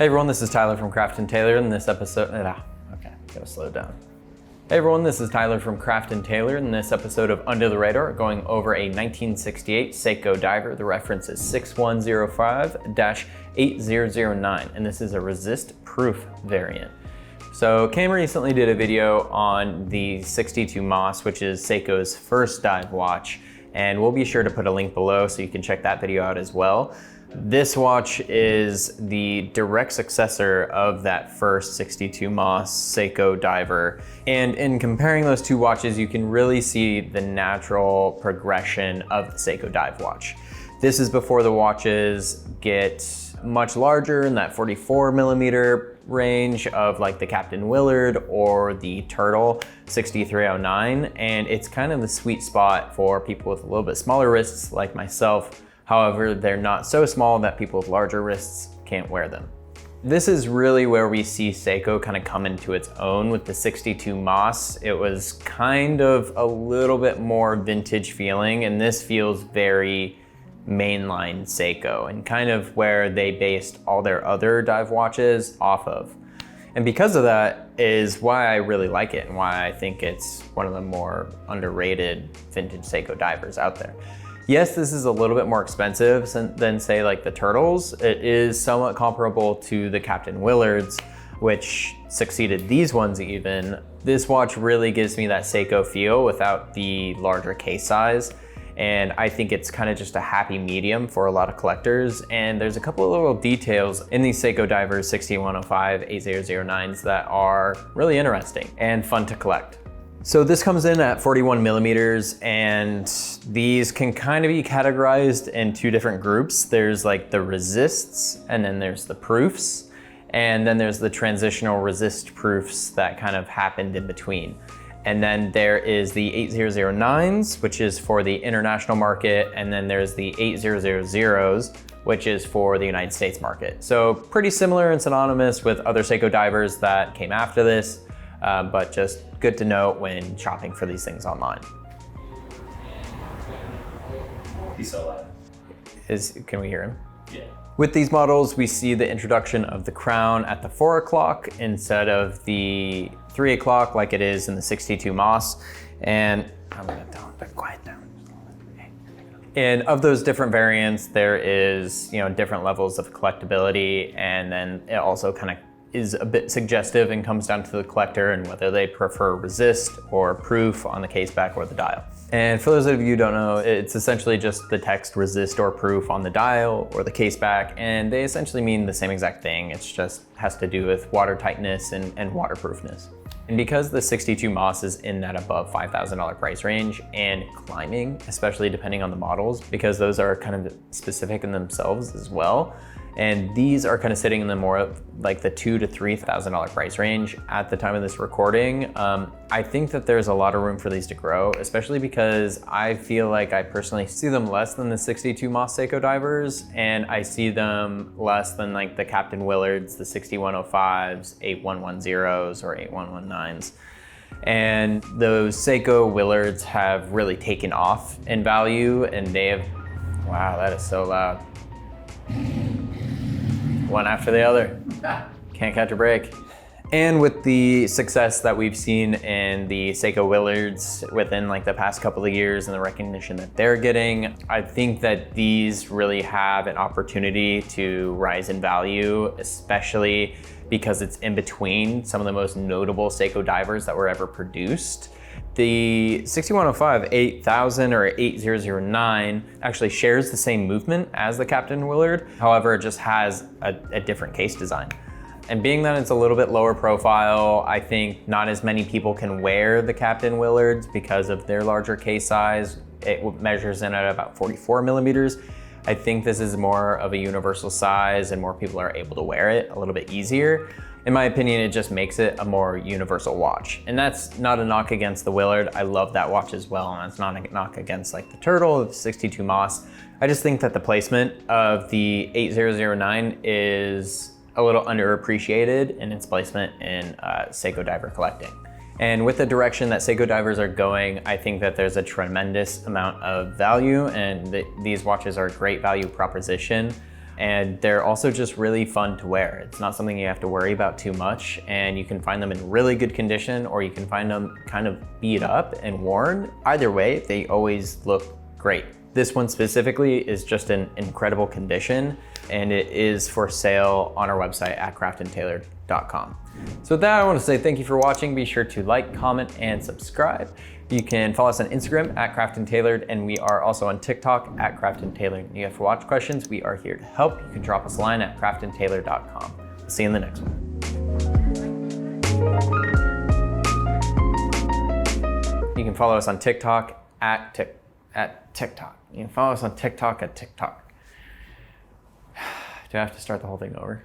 Hey everyone, this is Tyler from Craft & Tailor. In this episode, gotta slow down. Hey everyone, this is Tyler from Craft & Tailor. In this episode of Under the Radar, going over a 1968 Seiko Diver. The reference is 6105-8009, and this is a resist-proof variant. So Cam recently did a video on the 62 Moss, which is Seiko's first dive watch, and we'll be sure to put a link below so you can check that video out as well. This watch is the direct successor of that first 62 Moss Seiko Diver. And in comparing those two watches, you can really see the natural progression of the Seiko Dive watch. This is before the watches get much larger in that 44 millimeter range of like the Captain Willard or the Turtle 6309. And it's kind of the sweet spot for people with a little bit smaller wrists like myself. However, they're not so small that people with larger wrists can't wear them. This is really where we see Seiko kind of come into its own with the 62 Moss. It was kind of a little bit more vintage feeling, and this feels very mainline Seiko and kind of where they based all their other dive watches off of. And because of that is why I really like it and why I think it's one of the more underrated vintage Seiko divers out there. Yes, this is a little bit more expensive than say like the Turtles. It is somewhat comparable to the Captain Willards, which succeeded these ones even. This watch really gives me that Seiko feel without the larger case size. And I think it's kind of just a happy medium for a lot of collectors. And there's a couple of little details in these Seiko Divers 6105 8009s that are really interesting and fun to collect. So this comes in at 41 millimeters, and these can kind of be categorized in two different groups. There's like the resists, and then there's the proofs, and then there's the transitional resist proofs that kind of happened in between. And then there is the 8009s, which is for the international market, and then there's the 8000s, which is for the United States market. So pretty similar and synonymous with other Seiko divers that came after this, but just good to know when shopping for these things online. He's so loud. Can we hear him? Yeah. With these models, we see the introduction of the crown at the 4 o'clock instead of the 3 o'clock like it is in the 62 Moss. And I'm gonna quiet down. And of those different variants, there is, different levels of collectability, and then it also kind of is a bit suggestive and comes down to the collector and whether they prefer resist or proof on the case back or the dial. And for those of you who don't know, it's essentially just the text resist or proof on the dial or the case back, and they essentially mean the same exact thing. It's just has to do with water tightness and waterproofness. And because the 62 Moss is in that above $5,000 price range and climbing, especially depending on the models, because those are kind of specific in themselves as well. And these are kind of sitting in the more of like the $2,000 to $3,000 price range at the time of this recording. I think that there's a lot of room for these to grow, especially because I feel like I personally see them less than the 62 Moss Seiko Divers, and I see them less than like the Captain Willards, the 6105s, 8110s, or 8119s. And those Seiko Willards have really taken off in value, and they have, wow, that is so loud. One after the other. Can't catch a break. And with the success that we've seen in the Seiko Willards within like the past couple of years and the recognition that they're getting, I think that these really have an opportunity to rise in value, especially because it's in between some of the most notable Seiko divers that were ever produced. The 6105 8000 or 8009 actually shares the same movement as the Captain Willard. However, it just has a different case design. And being that it's a little bit lower profile, I think not as many people can wear the Captain Willards because of their larger case size. It measures in at about 44 millimeters. I think this is more of a universal size and more people are able to wear it a little bit easier. In my opinion, it just makes it a more universal watch. And that's not a knock against the Willard. I love that watch as well. And it's not a knock against like the Turtle, the 62 Moss. I just think that the placement of the 8009 is a little underappreciated in its placement in Seiko Diver collecting. And with the direction that Seiko Divers are going, I think that there's a tremendous amount of value, and these watches are a great value proposition. And they're also just really fun to wear. It's not something you have to worry about too much, and you can find them in really good condition, or you can find them kind of beat up and worn. Either way, they always look great. This one specifically is just in incredible condition, and it is for sale on our website at craftandtailored.com. So with that, I want to say thank you for watching. Be sure to like, comment, and subscribe. You can follow us on Instagram at craftandtailored, and we are also on TikTok at craftandtailored. You have for watch questions, we are here to help. You can drop us a line at craftandtailored.com. We'll see you in the next one. You can follow us on TikTok at TikTok. You can follow us on TikTok at TikTok. Do I have to start the whole thing over?